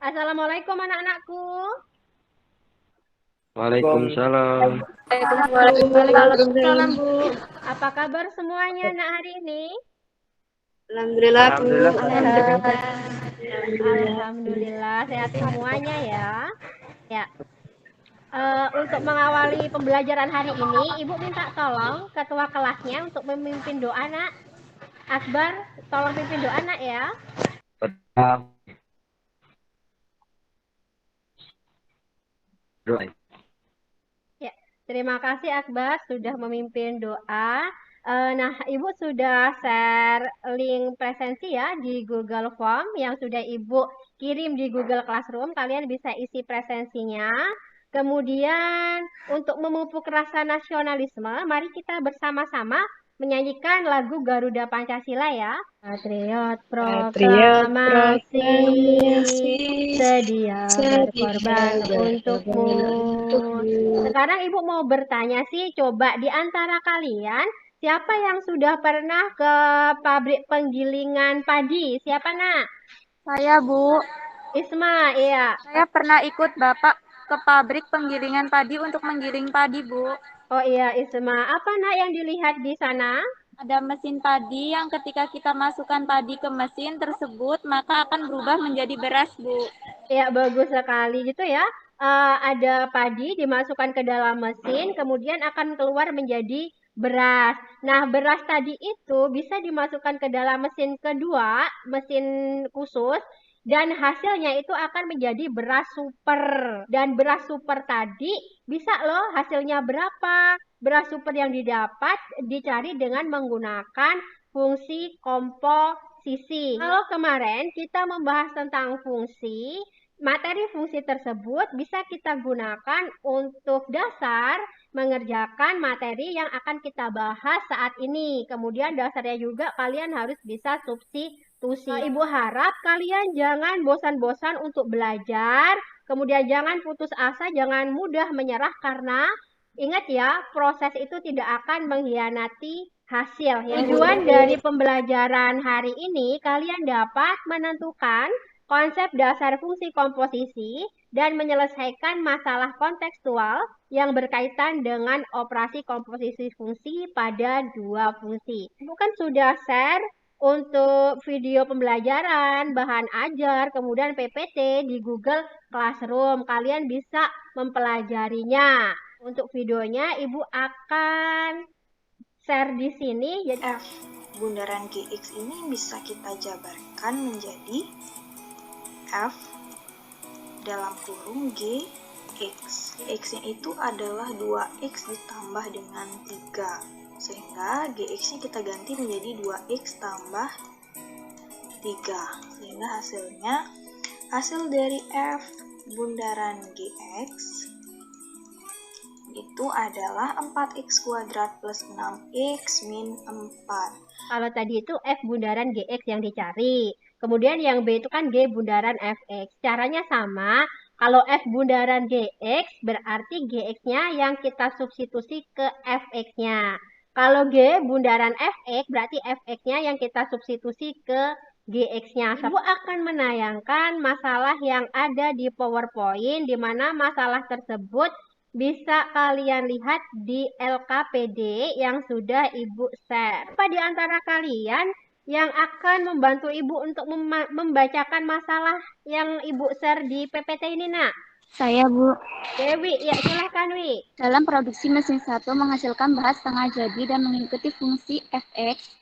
Assalamualaikum anak-anakku. Waalaikumsalam. Waalaikumsalam, Bu. Apa kabar semuanya anak hari ini? Alhamdulillah, Bu. Alhamdulillah. Alhamdulillah sehat semuanya ya. Ya. Untuk mengawali pembelajaran hari ini, Ibu minta tolong ketua kelasnya untuk memimpin doa, Nak. Akbar, tolong pimpin doa, Nak ya. Doa. Ya, terima kasih Akbar sudah memimpin doa. Nah, Ibu sudah share link presensi ya di Google Form yang sudah Ibu kirim di Google Classroom. Kalian bisa isi presensinya. Kemudian untuk memupuk rasa nasionalisme, mari kita bersama-sama menyanyikan lagu Garuda Pancasila ya. Patriot proklamasi, sedia berkorban untukmu. Sekarang Ibu mau bertanya sih, coba di antara kalian siapa yang sudah pernah ke pabrik penggilingan padi? Siapa, Nak? Saya, Bu. Isma, iya. Saya pernah ikut Bapak ke pabrik penggilingan padi untuk menggiling padi, Bu. Oh iya, Isma. Apa, Nak, yang dilihat di sana? Ada mesin padi yang ketika kita masukkan padi ke mesin tersebut, maka akan berubah menjadi beras, Bu. Ya, bagus sekali gitu ya. Ada padi dimasukkan ke dalam mesin, kemudian akan keluar menjadi beras. Nah, beras tadi itu bisa dimasukkan ke dalam mesin kedua, mesin khusus, dan hasilnya itu akan menjadi beras super. Dan beras super tadi bisa loh hasilnya berapa. Beras super yang didapat dicari dengan menggunakan fungsi komposisi. Kalau kemarin kita membahas tentang fungsi, materi fungsi tersebut bisa kita gunakan untuk dasar mengerjakan materi yang akan kita bahas saat ini. Kemudian dasarnya juga kalian harus bisa substitusi. Ibu harap kalian jangan bosan-bosan untuk belajar. Kemudian jangan putus asa, jangan mudah menyerah karena ingat ya, proses itu tidak akan mengkhianati hasil. Tujuan dari pembelajaran hari ini, kalian dapat menentukan konsep dasar fungsi komposisi dan menyelesaikan masalah kontekstual yang berkaitan dengan operasi komposisi fungsi pada dua fungsi. Bukan sudah share untuk video pembelajaran, bahan ajar, kemudian PPT di Google Classroom. Kalian bisa mempelajarinya. Untuk videonya, Ibu akan share di sini. F bundaran GX ini bisa kita jabarkan menjadi F dalam kurung GX. X-nya itu adalah 2X ditambah dengan 3. Sehingga GX-nya kita ganti menjadi 2X tambah 3. Sehingga hasil dari F bundaran GX itu adalah 4x kuadrat plus 6x min 4. Kalau tadi itu F bundaran GX yang dicari. Kemudian yang B itu kan G bundaran Fx. Caranya sama. Kalau F bundaran GX berarti GX-nya yang kita substitusi ke Fx-nya. Kalau G bundaran Fx berarti Fx-nya yang kita substitusi ke GX-nya. Ibu akan menayangkan masalah yang ada di PowerPoint, di mana masalah tersebut bisa kalian lihat di LKPD yang sudah Ibu share. Apa di antara kalian yang akan membantu Ibu untuk membacakan masalah yang Ibu share di PPT ini, Nak? Saya, Bu. Dewi, ya silahkan, Wi. Dalam produksi mesin 1 menghasilkan bahan setengah jadi dan mengikuti fungsi Fx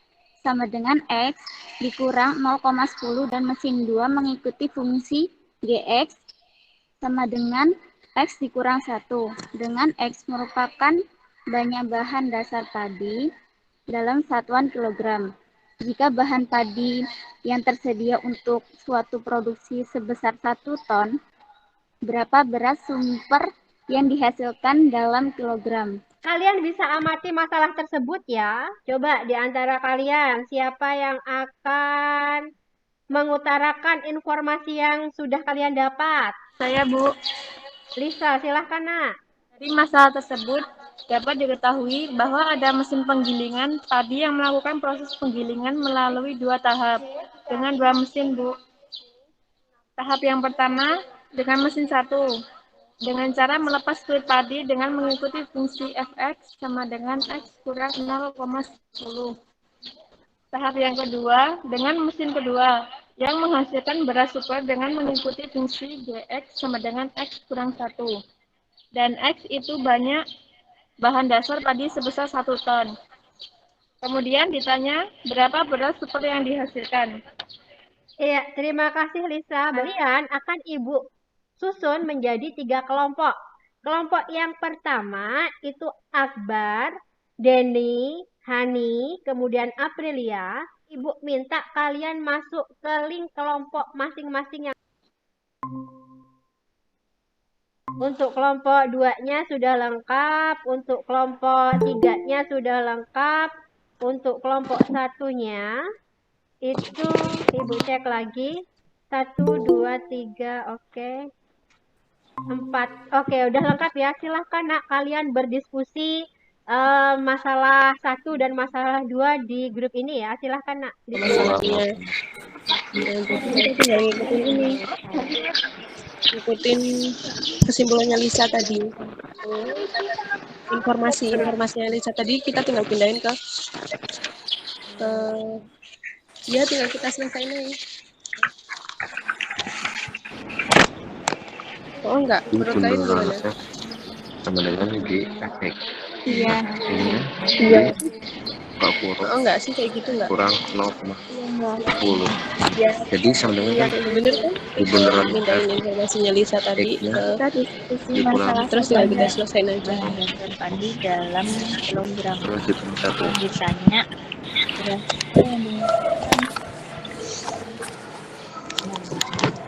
sama dengan X dikurang 0,10 dan mesin 2 mengikuti fungsi Gx sama dengan X dikurang 1, dengan X merupakan banyak bahan dasar padi dalam satuan kilogram. Jika bahan padi yang tersedia untuk suatu produksi sebesar 1 ton, berapa beras super yang dihasilkan dalam kilogram? Kalian bisa amati masalah tersebut ya. Coba di antara kalian, siapa yang akan mengutarakan informasi yang sudah kalian dapat? Saya, Bu. Lisa, silahkan, Nak. Dari masalah tersebut, dapat diketahui bahwa ada mesin penggilingan padi yang melakukan proses penggilingan melalui 2 tahap dengan 2 mesin, Bu. Tahap yang pertama dengan mesin 1, dengan cara melepas kulit padi dengan mengikuti fungsi Fx sama dengan X kurang 0,10. Tahap yang kedua dengan mesin kedua, yang menghasilkan beras super dengan mengikuti fungsi Gx sama dengan X kurang 1. Dan X itu banyak bahan dasar padi sebesar 1 ton. Kemudian ditanya berapa beras super yang dihasilkan. Iya, terima kasih Lisa. Kalian akan Ibu susun menjadi 3 kelompok. Kelompok yang pertama itu Akbar, Denny, Hani, kemudian Aprilia. Ibu minta kalian masuk ke link kelompok masing-masing yang untuk kelompok 2-nya sudah lengkap, untuk kelompok 3-nya sudah lengkap, untuk kelompok 1-nya itu Ibu cek lagi. 1, 2, 3, oke. 4, oke, udah lengkap ya. Silahkan nak kalian berdiskusi masalah 1 dan masalah 2 di grup ini ya. Silahkan nak. Masalahnya jadi kita tinggal ngikutin ini, ngikutin kesimpulannya Lisa tadi. Informasinya Lisa tadi kita tinggal pindahin ke ya tinggal kita selesaiin aja. Oh enggak, menurut kalian gimana? Sama dengan GFX. Iya. Iya. Oh enggak sih kayak gitu enggak? kurang 0,10. Iya. Jadi sama dengan Iya, bener kan? beneran Mintain informasinya Lisa tadi. Kita diskusi masalah Terus tinggal kita selesaiin aja. bahan dasar padi dalam kilogram. terus hitung satu. Ditanya berapa yang dimasukkan.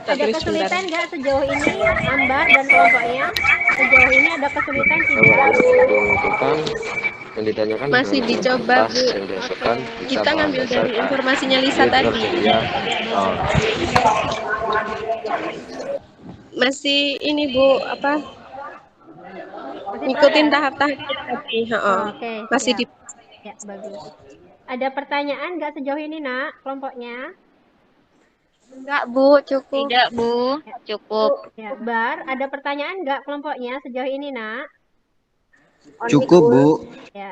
Ada kesulitan nggak sejauh ini Ambar dan kelompoknya? Sejauh ini ada kesulitan Kalau tidak? dimasukkan yang ditanyakan Masih berapa dicoba, tas Bu. yang dimasukkan, Kita ngambil dari informasinya Lisa tadi. Masih ini Bu, apa? Ngikutin tahap-tahap tadi. Oke, Masih siap. Ya, bagus. Ada pertanyaan nggak sejauh ini nak kelompoknya? Enggak Bu, cukup. Tidak, Bu. Cukup. Ya, Bar, ada pertanyaan nggak kelompoknya sejauh ini nak? Cukup, Bu. Ya.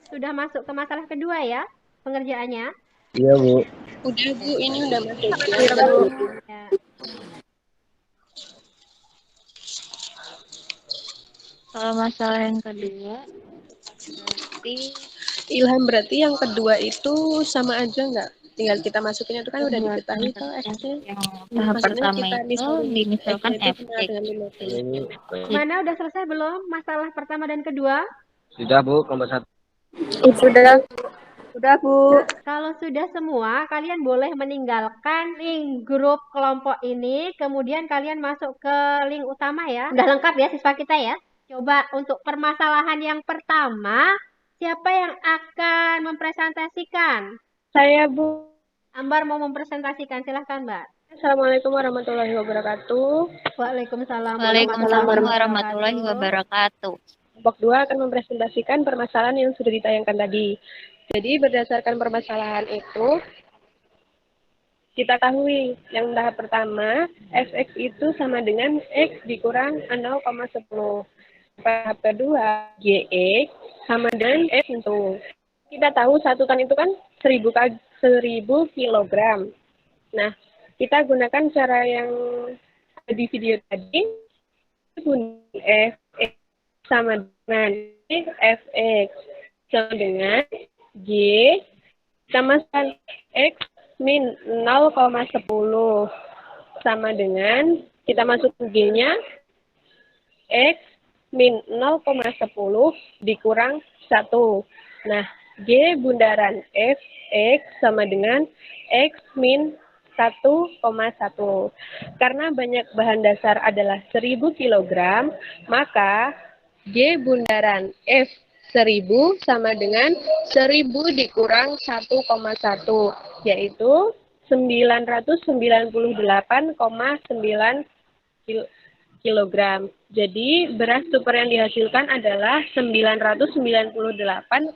Sudah masuk ke masalah kedua ya pengerjaannya? Iya, Bu. Udah Bu, ini udah masuk. Ya. Kalau masalah yang kedua, berarti Ilham, berarti yang kedua itu sama aja nggak? Tinggal kita masukin itu kan udah diketahui tuh X-nya. yang tahap pertama itu dimisalkan X-nya Fx. dengan 50. Mana udah selesai belum masalah pertama dan kedua? Sudah, Bu. Kelompok 1. Udah Bu. Kalau sudah semua, kalian boleh meninggalkan link grup kelompok ini, kemudian kalian masuk ke link utama ya. Udah lengkap ya siswa kita ya. Coba untuk permasalahan yang pertama, siapa yang akan mempresentasikan? Saya Bu. Ambar mau mempresentasikan, silahkan Mbak. Assalamualaikum warahmatullahi wabarakatuh. Waalaikumsalam warahmatullahi wabarakatuh. Kelompok 2 akan mempresentasikan permasalahan yang sudah ditayangkan tadi. Jadi berdasarkan permasalahan itu, kita ketahui yang tahap pertama, Fx itu sama dengan X dikurang 0,10. Tahap kedua, Gx sama dengan X tentu. Kita tahu 1 ton itu kan 1000 kilogram. Nah, kita gunakan cara yang ada di video tadi, Fx sama dengan Fx sama dengan G sama X min 0,10 sama dengan, kita masukkan G-nya, X min 0,10 dikurang 1. Nah, G bundaran Fx sama dengan X min 1,1. Karena banyak bahan dasar adalah 1000 kg, maka G bundaran F 1000 sama dengan 1000 dikurang 1,1, yaitu 998,9 kilogram. Jadi beras super yang dihasilkan adalah 998,9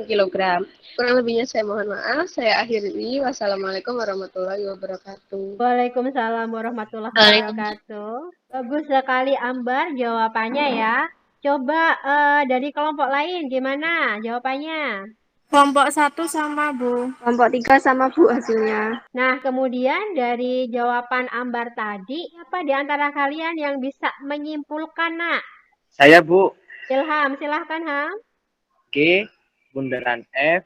kilogram. Kurang lebihnya saya mohon maaf. Saya akhiri. Wassalamualaikum warahmatullahi wabarakatuh. Waalaikumsalam warahmatullahi wabarakatuh. Bagus sekali Ambar jawabannya ya. Coba dari kelompok lain gimana jawabannya? Kelompok 1 sama, Bu. Kelompok 3 sama Bu hasilnya. Nah, kemudian dari jawaban Ambar tadi, siapa di antara kalian yang bisa menyimpulkan, Nak? Saya, Bu. Ilham, silahkan, Ham. G bundaran F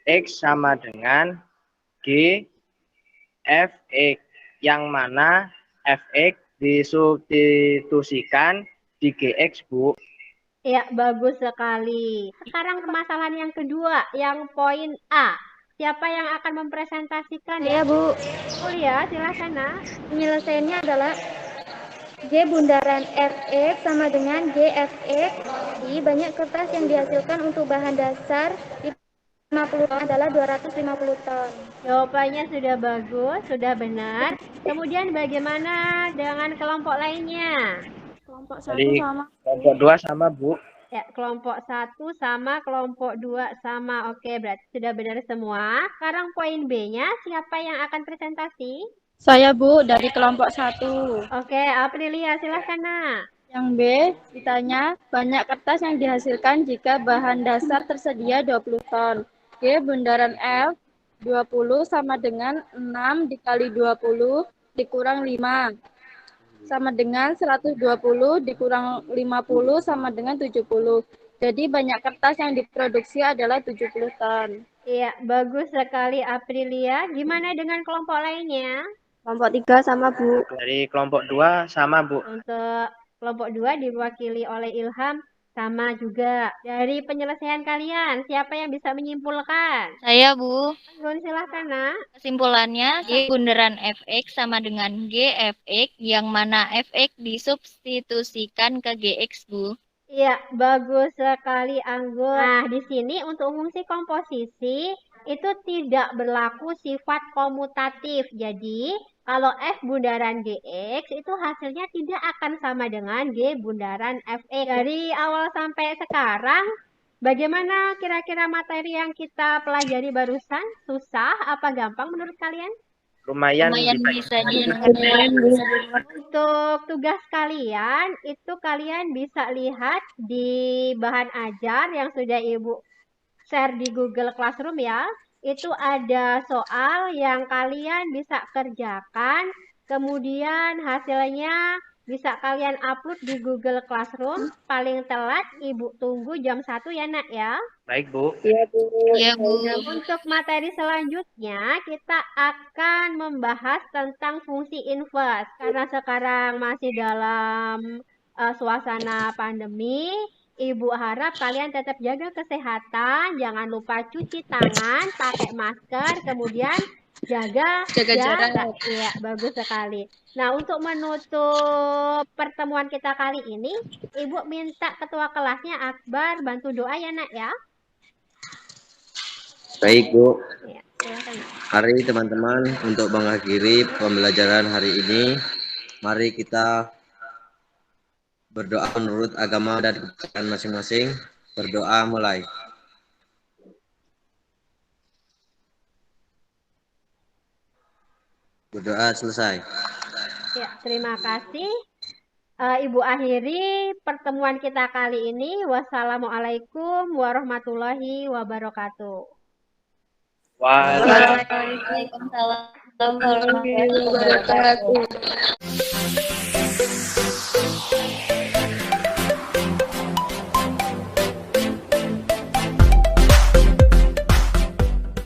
X sama dengan G F X, yang mana F X disubstitusikan di GX, Bu. Ya, bagus sekali. Sekarang permasalahan yang kedua, yang poin A. Siapa yang akan mempresentasikan? Ya, Bu. Kuliah, silahkan, Nak. Penyelesaiannya adalah G bundaran Fx sama dengan GFX. Di banyak kertas yang dihasilkan untuk bahan dasar 50 ton adalah 250 ton. Jawabannya sudah bagus, sudah benar. Kemudian bagaimana dengan kelompok lainnya? Kelompok Jadi 1 sama. kelompok 2 sama, Bu. Ya, kelompok 1 sama, kelompok 2 sama. Oke, berarti sudah benar semua. Sekarang poin B-nya, siapa yang akan presentasi? Saya, Bu, dari kelompok 1. Oke, Aprilia, silahkan, Nak. Yang B, ditanya banyak kertas yang dihasilkan jika bahan dasar tersedia 20 ton. G bundaran F 20 sama dengan 6 dikali 20 dikurang 5. Sama dengan 120 dikurang 50 sama dengan 70. Jadi banyak kertas yang diproduksi adalah 70 ton. Iya, bagus sekali Aprilia. Gimana dengan kelompok lainnya? Kelompok 3 sama Bu. Dari kelompok 2 sama, Bu. Untuk kelompok 2 diwakili oleh Ilham, sama juga. Dari penyelesaian kalian, siapa yang bisa menyimpulkan? Saya, Bu. Gun, silahkan, Nak. Kesimpulannya, G bundaran Fx sama dengan GFX, yang mana Fx disubstitusikan ke Gx, Bu. Iya, bagus sekali Anggun. Nah, di sini untuk fungsi komposisi itu tidak berlaku sifat komutatif. Jadi, kalau F bundaran Gx itu hasilnya tidak akan sama dengan G bundaran Fx. Dari awal sampai sekarang, bagaimana kira-kira materi yang kita pelajari barusan? Susah apa gampang menurut kalian? Lumayan bisa dimengerti. Untuk tugas kalian, itu kalian bisa lihat di bahan ajar yang sudah Ibu share di Google Classroom ya. Itu ada soal yang kalian bisa kerjakan, kemudian hasilnya bisa kalian upload di Google Classroom. Paling telat Ibu tunggu jam 1 ya, Nak ya. Baik, Bu. Iya, Bu. Untuk materi selanjutnya, kita akan membahas tentang fungsi inverse. Karena sekarang masih dalam suasana pandemi, Ibu harap kalian tetap jaga kesehatan, jangan lupa cuci tangan, pakai masker, kemudian jaga jarak. Iya, bagus sekali. Nah, untuk menutup pertemuan kita kali ini, Ibu minta ketua kelasnya Akbar bantu doa ya, Nak ya. Baik, Bu. Ya, silakan. Mari teman-teman, untuk mengakhiri pembelajaran hari ini, mari kita berdoa menurut agama dan kepercayaan masing-masing. Berdoa mulai. Berdoa selesai. Ya, terima kasih. Ibu akhiri pertemuan kita kali ini. Wassalamualaikum warahmatullahi wabarakatuh. Waalaikumsalam warahmatullahi wabarakatuh.